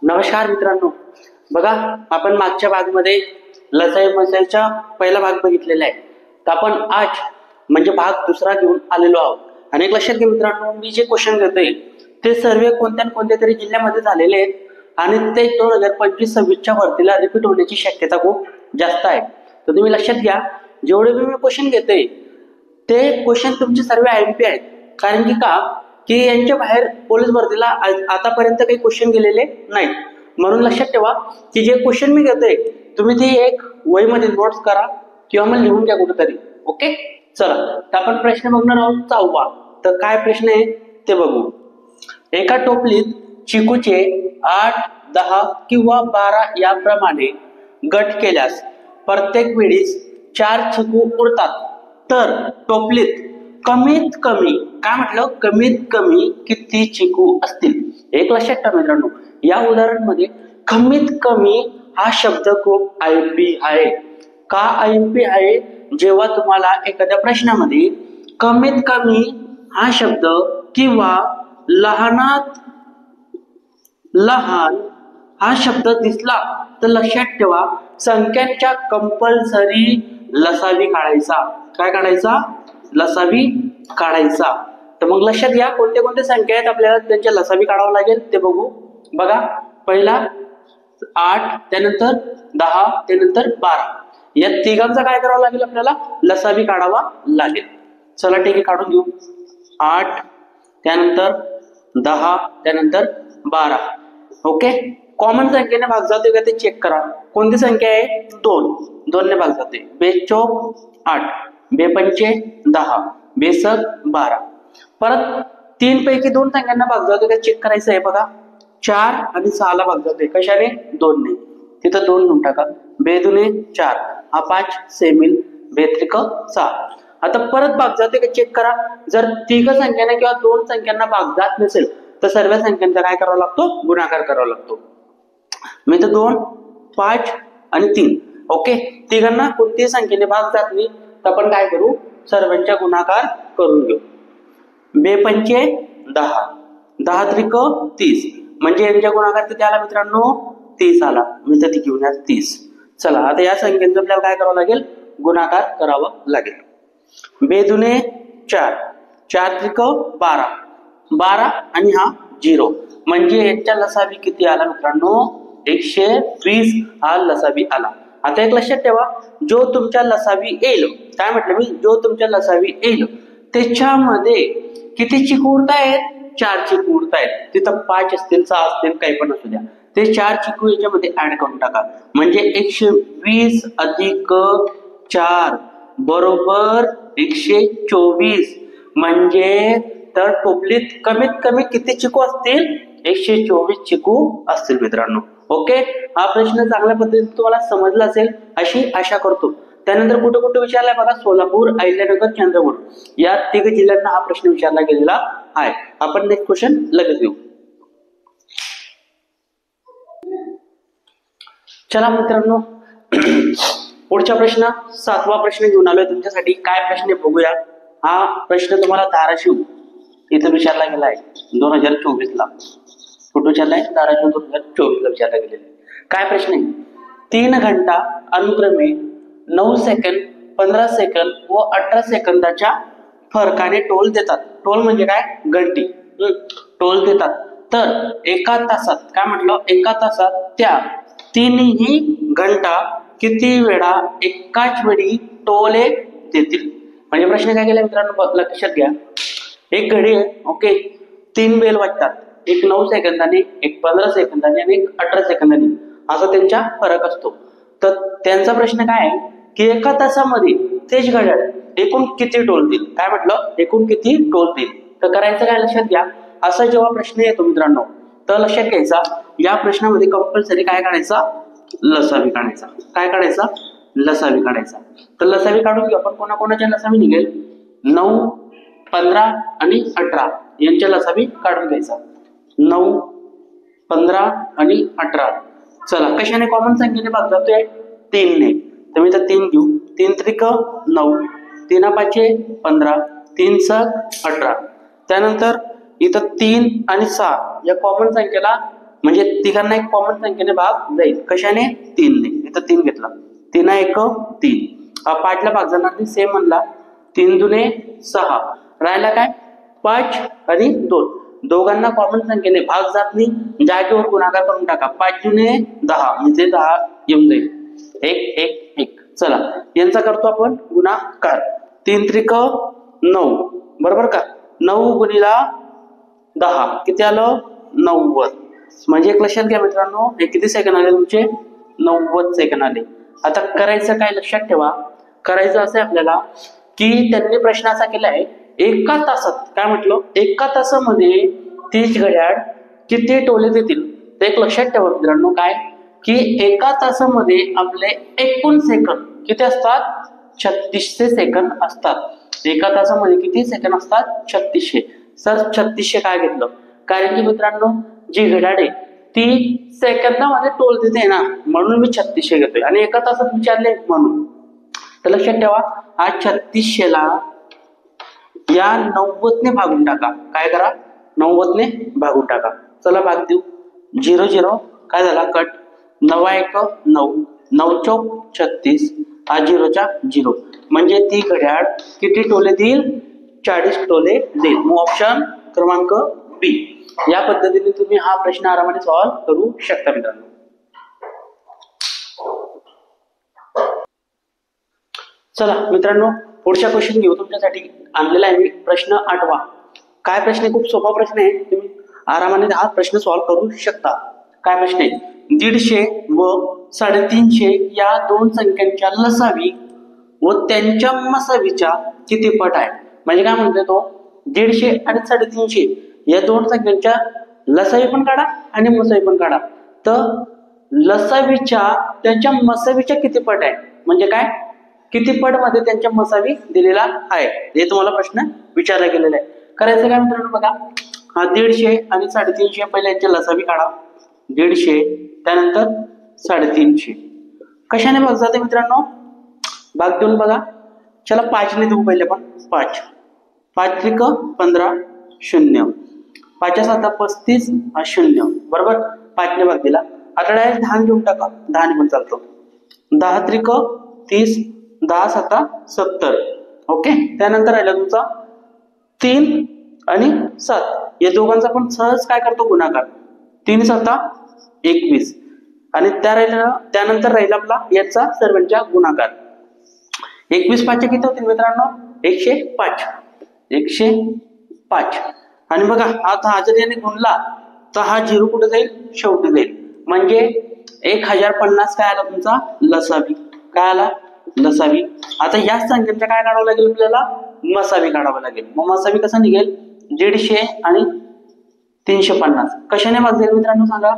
नमस्कार मित्रांनो, बघा आपण मागच्या भागमध्ये लसाई मसाईचा पहिला भाग बघितलेला आहे. तर आपण आज म्हणजे भाग दुसरा घेऊन आलेलो आहोत. आणि एक लक्षात घ्या मित्रांनो, मी जे क्वेश्चन घेतोय ते सर्व कोणत्या तरी जिल्ह्यामध्ये झालेले आहेत आणि ते 2025-26च्या भरतीला रिपीट होण्याची शक्यता खूप जास्त आहे. तर तुम्ही लक्षात घ्या, जेवढे मी क्वेश्चन घेतोय ते क्वेश्चन तुमचे सर्व IMP आहेत. कारण की यांच्या बाहेर पोलीस भरतीला आतापर्यंत काही क्वेश्चन गेलेले नाहीत. म्हणून लक्षात ठेवा की जे क्वेश्चन मी घेतोय तुम्ही ते एक वहीमध्ये नोट्स करा किंवा मग लिहून घ्या कुठेतरी. ओके, चला तर आपण प्रश्न बघणार आहोत 4वा. तर काय प्रश्न आहे ते बघू. एका टोपलीत चिकूचे 8, 10 किंवा 12 याप्रमाणे गट केल्यास प्रत्येक वेळीस 4 चिकू उरतात. तर टोपलीत कमीत कमी काय म्हटलं, कमीत कमी किती चिकू असतील. एक लक्षात ठेवा मित्रांनो, या उदाहरणामध्ये कमीत कमी हा शब्द खूप IMP आहे. का IMP आहे? जेव्हा तुम्हाला एखाद्या प्रश्नामध्ये कमीत कमी हा शब्द किंवा लहानात लहान हा शब्द दिसला तर लक्षात ठेवा संख्यांच्या कंपल्सरी लसावी काढायचा. काय काढायचा? लसावी काढायचा. तर मग लक्षात घ्या कोणत्या कोणत्या संख्या आहेत आपल्याला त्यांच्या लसावी काढावं लागेल ते बघू. बघा, पहिला 8, त्यानंतर 10, त्यानंतर 12 या तिघांचा काय करावं लागेल, आपल्याला लसावी काढावा लागेल. चला ठीक आहे, काढून घेऊ. 8, त्यानंतर 10, त्यानंतर 12. ओके, कॉमन संख्येने भाग जातोय का ते चेक करा. कोणती संख्या आहे? 2 ने भाग जातोय. 2 चौक 8, 2 पंचे 10, 2 सक 12. परत 3 पैकी 2 संख्यांना भाग जातोय का चेक करायचं आहे. बघा, 4 आणि 6 ला भाग जातोय. कशाने? 2 ने. तिथं 2 लिहून टाका. 2 दुने 4, हा 5 सेमिल, 2 त्रिक 6. आता परत भाग जातोय का चेक करा. जर तिघ संख्यांना किंवा 2 संख्यांना भाग जात नसेल तर सर्व संख्यांचा काय करावा लागतो? गुणाकार करावा लागतो. मी तर 2, 5 आणि 3. ओके, तिघांना कोणत्याही संख्येने भाग जात नाही तर आपण काय करू, सर्वांचा गुणाकार करून घेऊ. 2 पंचे 10, 10 त्रिक 30. म्हणजे यांच्या गुणाकार किती आला मित्रांनो? 30 आला. मी तर ती घेऊन 30. चला आता या संख्येचा आपल्याला काय करावं लागेल? गुणाकार करावा लागेल. 2 दुने 4, 4 त्रिक 12, 12 आणि हा 0. म्हणजे यांच्या लसावी किती आला मित्रांनो? 120 हा लसावी आला. आता एक लक्षात ठेवा, जो तुमच्या लसावी येईल, काय म्हटलं मी, जो तुमच्या लसावी येईल त्याच्यामध्ये किती चिकू उरतायत? 4 चिकू उरतायत. तिथं 5 असतील, 6 असतील, काही पण असू द्या. ते 4 चिकू याच्यामध्ये ऍड करून टाका. म्हणजे 120 अधिक 4 बरोबर 124. म्हणजे तर टोपलीत कमीत कमी किती चिकू असतील? 124 चिकू असतील मित्रांनो. ओके, हा प्रश्न चांगल्या पद्धतीने तुम्हाला समजला असेल अशी आशा करतो. त्यानंतर कुठे कुठे विचारलाय बघा, सोलापूर, अहिल्यानगर, चंद्रपूर या 3 जिल्ह्यांना हा प्रश्न विचारला गेलेला आहे. आपण नेक्स्ट क्वेश्चन लगेच घेऊ. चला मित्रांनो, पुढचा प्रश्न 7वा प्रश्न घेऊन आलोय तुमच्यासाठी. काय प्रश्न बघूया. हा प्रश्न तुम्हाला धाराशिव इथं विचारला गेला आहे 2024 ला. कुठे विचारलाय? धाराशिव 2024 ला विचारला गेलेला. काय प्रश्न आहे? 3 घंटा अनुक्रमे 9 सेकंद, 15 सेकंद व 18 सेकंदाच्या फरकाने टोल देतात. टोल म्हणजे काय? घंटी. टोल देतात. तर एका तासात काय म्हटलं, एका तासात त्या तीनही घंटा किती वेळा एकाच वेळी टोले देतील. म्हणजे प्रश्न काय केला मित्रांनो, लक्षात घ्या. एक घडी आहे. ओके, 3 बेल वाजतात. एक 9 सेकंदाने, एक 15 सेकंदाने आणि एक 18 सेकंदाने, असा त्यांचा फरक असतो. तर त्यांचा प्रश्न काय आहे की एका तासामध्ये तेच घड्याळ एकूण किती टोल देईल. काय म्हटलं, एकूण किती टोल देईल. तर करायचं काय, लक्षात घ्या. असा जेव्हा प्रश्न येतो मित्रांनो तर लक्षात घ्यायचा, या प्रश्नामध्ये कंपल्सरी काय काढायचा? लसावी काढायचा. काय काढायचा? लसावी काढायचा. तर लसावी काढून घेऊ आपण. कोणाकोणाच्या लसावी निघेल? 9, 15 आणि 18 यांच्या लसावी काढून घ्यायचा. 9, 15 आणि 18. चला, कशाने? कॉमन संख्येने भाग जातोय 3 ने. तर मी तर 3 घेऊ. 3 त्रिक 9, 3 पाचे 15, 3 सक 18. त्यानंतर इथं 3 आणि 6 या कॉमन संख्येला म्हणजे तिघांना एक कॉमन संख्येने भाग जाईल. कशाने? 3 ने. इथं 3 घेतला. 3 1 3. 5 ला भाग जाणार नाही, सेम म्हणला. 3 दुने 6. राहिला काय? 5 आणि 2. दोघांना कॉमन संख्येने भाग जात नाही, जागेवर गुणाकार करून टाका. 5 दुने 10 म्हणजे 10 येऊन जाईल. 1 1 1. चला यांचा करतो आपण गुणाकार. 3 त्रिक 9 बरोबर का? 9 गुणिला 10 किती आलं? 90. म्हणजे एक लक्षात घ्या मित्रांनो, हे किती सेकंद आले तुमचे? 90 सेकंद आले. आता करायचं काय लक्षात ठेवा, करायचं असं आहे आपल्याला की त्यांनी प्रश्न असा केलाय, एका तासात काय म्हटलं, एका तासामध्ये 30 घड्याळ किती टोले देतील. तर एक लक्षात ठेवा मित्रांनो काय की एका तासामध्ये आपले एकूण सेकंद किती असतात? 3600 सेकंद असतात. एका तासामध्ये किती सेकंद असतात? 3600. सर 3600 काय घेतलं? कारण की मित्रांनो जी घड्याळ आहे ती सेकंदामध्ये टोल देते ना, म्हणून मी 3600 घेतोय आणि एका तासात विचारले म्हणून. तर लक्षात ठेवा, हा 3600 ला या 90 ने भागून टाका. काय करा? 90 ने भागून टाका. चला भाग देऊ. 0 0 काय झाला? कट. 9 1 9. 9 चौक 36. हा 0च्या 0. म्हणजे ती घड्याळ किती टोले देईल? 40 टोले देईल. मग ऑप्शन क्रमांक बी. या पद्धतीने तुम्ही हा प्रश्न आरामाने सॉल्व्ह करू शकता मित्रांनो. चला मित्रांनो पुढच्या क्वेश्चन घेऊ. तुमच्यासाठी आणलेला आहे मी प्रश्न 8वा. काय प्रश्न आहे? खूप सोपा प्रश्न आहे, तुम्ही आरामाने हा प्रश्न सॉल्व्ह करू शकता. काय प्रश्न आहे? 150 व 350 या दोन संख्यांच्या लसावी व त्यांच्या मसावीच्या किती पट आहे. म्हणजे काय म्हणतोय तो, 150 आणि 350 या दोन संख्यांच्या लसावी पण काढा आणि मसावी पण काढा. तर लसावीच्या त्यांच्या मसावीच्या किती पट आहे, म्हणजे काय किती पट मध्ये त्यांच्या मसावी दिलेला आहे, हे तुम्हाला प्रश्न विचारला गेलेला आहे. करायचं काय मित्रांनो बघा, हा 150 आणि 350 पहिले यांच्या लसावी काढा. 150 त्यानंतर 350 कशाने भाग जाते मित्रांनो? भाग देऊन बघा. चला 5 ने देऊ पहिले पण. 5 5 त्रिक 15 0. 5 7 35 0 बरोबर. 5 ने भाग दिला. आता डायरेक्ट 10 घेऊन टाका. 10 ने पण चालतो. 10 त्रिक 30. 10 7 70. ओके. त्यानंतर राहिला तुमचा 3 आणि 7 या दोघांचा पण सहज काय करतो? गुणाकार. 3 7 21 आणि त्यानंतर राहिला आपला याचा सर्वांच्या गुणाकार. 21 5 किती होतील मित्रांनो? 105. 105 आणि बघा आता हा जर याने गुणला तर हा 0 कुठे जाईल? शेवटी जाईल. म्हणजे 1050 काय आला तुमचा? लसावी. काय आला? लसावी. आता या संख्यांच्या काय काढावं लागेल आपल्याला? मसावी काढावं लागेल. मग मसावी कसा निघेल? 150 आणि 350 कशाने भाग जाईल मित्रांनो सांगा?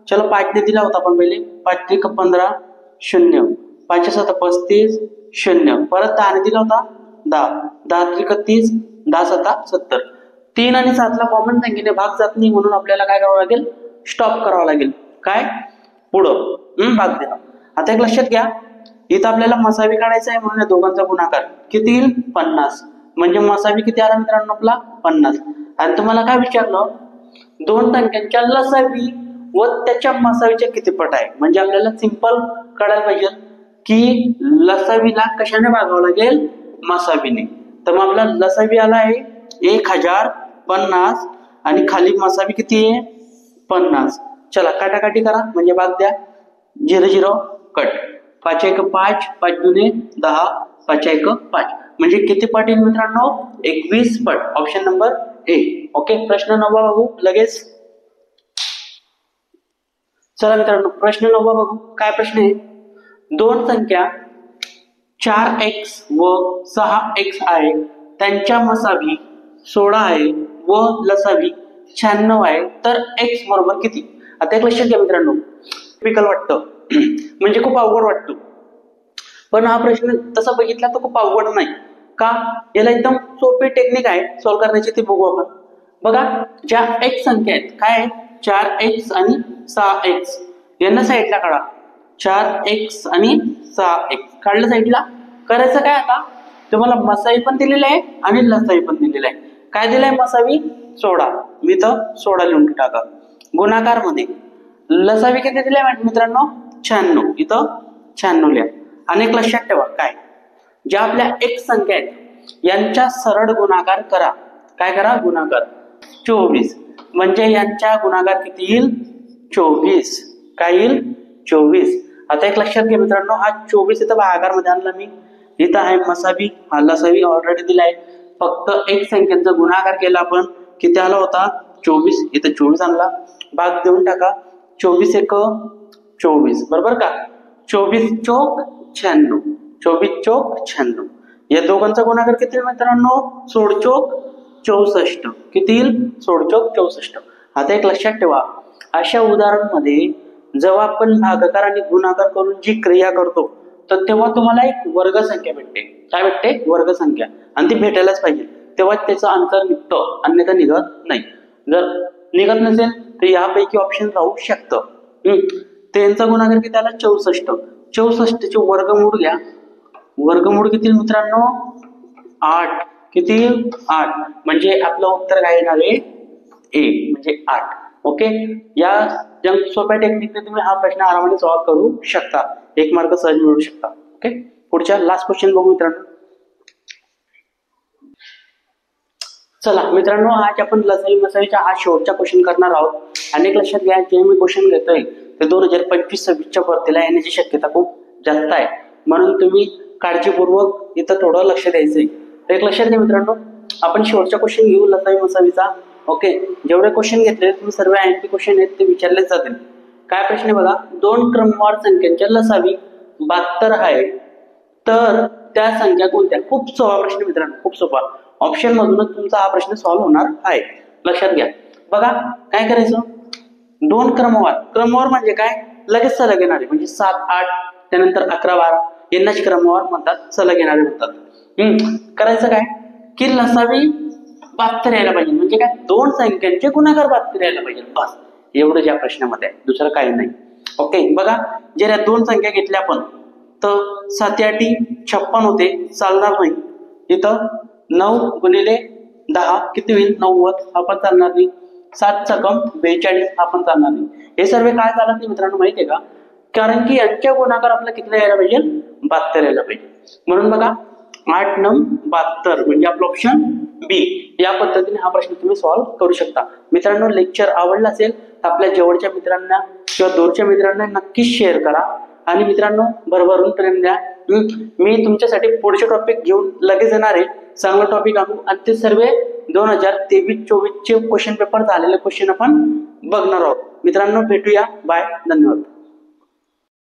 चलो 5 ने दिला होता आपण पहिले. 5 त्रिक 15 0. 5 7 35 0. परत 10 ने दिला होता 10. 10 त्रिक 30. 10 7 70. 3 आणि 7 ला कॉमन संख्येने भाग जात नाही, म्हणून आपल्याला काय करावं लागेल? स्टॉप करावं लागेल. काय? पुढं भाग देणं. आता एक लक्षात घ्या, इथं आपल्याला मसावी काढायचा आहे, म्हणून या दोघांचा गुणाकार किती येईल? 50. म्हणजे मसावी किती आला मित्रांनो आपला? 50. आणि तुम्हाला काय विचारलं? दोन संख्यांच्या लसावी व त्याच्या मसावीच्या किती पट आहे. म्हणजे आपल्याला सिंपल कळायला पाहिजे की लसावीला कशाने भागावं लागेल? मसावीने. तर मग आपला लसावी आला आहे 1050 आणि खाली मसावी किती आहे? 50. चला काटाकाटी करा म्हणजे भाग द्या. 0 0 कट. 5 1 5. 5 दुने 10. 5 1 5. म्हणजे किती पट येईल मित्रांनो? 21 पट. Option number A. ओके. प्रश्न 9 बघू लगेच. चला मित्रांनो प्रश्न 9 बघू. काय प्रश्न आहे? दोन संख्या 4x व 6x आहे, त्यांच्या मसावी 16 आहे व लसावी 96 आहे, तर x बरोबर किती. आता एक लक्षात घ्या मित्रांनो, टिपिकल वाटतं म्हणजे खूप अवघड वाटतो, पण हा प्रश्न तसा बघितला तर खूप अवघड नाही. का? याला एकदम सोपी टेक्निक आहे सॉल्व्ह करण्याची, ती बघू आपण. बघा ज्या x संख्या आहेत काय आहेत? 4x आणि 6x. यांना साईडला काढा. 4x आणि 6x काढलं साईडला. करायचं काय आता? तुम्हाला मसावी पण दिलेली आहे आणि लसावी पण दिलेली आहे. काय दिलंय? मसावी 16. मी तर 16 लिहून टाका. गुणाकार मध्ये लसावी किती दिले मित्रांनो 96, इथं 96 लिहा. अनेक लक्षात ठेवा काय, ज्या आपल्या एक संख्या आहेत यांच्या सरळ गुणाकार करा. काय करा? गुणाकार. 24 म्हणजे यांच्या गुणाकार किती येईल? 24. काय येईल? 24. आता एक लक्षात घ्या मित्रांनो, हा 24 इथं भागाकार मध्ये आणला मी. इथं आहे मसावी, हा लसावी ऑलरेडी दिलाय. फक्त एक संख्यांचा गुणाकार केला आपण, किती आला होता? 24. इथं 24 आणला, भाग देऊन टाका. 24 एक 24, बरोबर का? 24 चौक 96, 24 चौक 96. या दोघांचा गुणाकार किती मित्रांनो? 16 चौक 64. किती येईल? 16 चौक 64. आता एक लक्षात ठेवा, अशा उदाहरणामध्ये जेव्हा आपण भागाकार आणि गुणाकार करून जी क्रिया करतो तर तेव्हा तुम्हाला एक वर्गसंख्या भेटते. काय भेटते? वर्गसंख्या. आणि ती भेटायलाच पाहिजे, तेव्हा त्याचं अंतर निघतं, अन्यथा निघत नाही. जर निघत नसेल तर यापैकी ऑप्शन राहू शकतं. त्यांचा गुणाकार किती आला? 64. 64 चे वर्गमूळ घ्या. वर्गमूळ किती मित्रांनो? 8. किती? 8. म्हणजे आपलं उत्तर काय येणार आहे? ए, म्हणजे 8. ओके. या सोप्या टेक्निकने तुम्ही हा प्रश्न आरामाने सॉल्व्ह करू शकता. 1 मार्क सहज मिळवू शकता. ओके. पुढच्या लास्ट क्वेश्चन बघू मित्रांनो. चला मित्रांनो, आज आपण लसावी मसावीचा हा शेवटचा क्वेश्चन करणार आहोत. अनेक लक्षात घ्या, जे मी क्वेश्चन घेतोय ते 2025-26च्या भरतीला येण्याची शक्यता खूप जास्त आहे, म्हणून तुम्ही काळजीपूर्वक इथं थोडं लक्ष द्यायचंय. तर एक लक्षात घ्या मित्रांनो, आपण शेवटचा क्वेश्चन घेऊ लसावी मसावीचा. ओके. जेवढे क्वेश्चन घेतले तुम्ही सर्व एमपी क्वेश्चन आहेत ते विचारलेच जातील. काय प्रश्न आहे बघा, 2 क्रमवार संख्यांच्या लसावी 72 आहे तर त्या संख्या कोणत्या? खूप सोपा प्रश्न मित्रांनो, खूप सोपा. ऑप्शन मधूनच तुमचा हा प्रश्न सॉल्व्ह होणार आहे. लक्षात घ्या. बघा काय करायचं, 2 क्रमवार. क्रमवार म्हणजे काय? लगेच सलग येणारे, म्हणजे 7, 8 त्यानंतर 11, 12 यांनाच क्रमवार म्हणतात, सलग येणारे म्हणतात. करायचं काय की लसावी 72 यायला पाहिजे, म्हणजे काय? 2 संख्यांचे गुणाकार 72 यायला पाहिजे, बस. एवढं या प्रश्नामध्ये आहे, दुसरं काही नाही. ओके. बघा, जर या 2 संख्या घेतल्या आपण तर 7 8 56 होते, चालणार नाही. इथं 9 गुणिले 10 किती होईल? 90. आपण चालणार नाही. 7 चकम 42 आपण चालणार नाही. हे सर्व काय चालत नाही मित्रांनो माहितीये का? कारण की यांच्या गुणाकार आपल्याला किती यायला पाहिजे? 72 यायला पाहिजे. म्हणून बघा 8 9 72 म्हणजे आपलं ऑप्शन बी. या पद्धतीने हा प्रश्न तुम्ही सॉल्व्ह करू शकता. मित्रांनो, लेक्चर आवडला असेल तर आपल्या जवळच्या मित्रांना किंवा दूरच्या मित्रांना नक्कीच शेअर करा. आणि मित्रांनो, भरभरून प्रेम द्या. मी तुमच्यासाठी पुढचे टॉपिक घेऊन लगेच येणार आहे. चांगला टॉपिक आणू आणि ते सर्व 2023-24 चे क्वेश्चन पेपर झालेले क्वेश्चन आपण बघणार आहोत. मित्रांनो, भेटूया. बाय. धन्यवाद.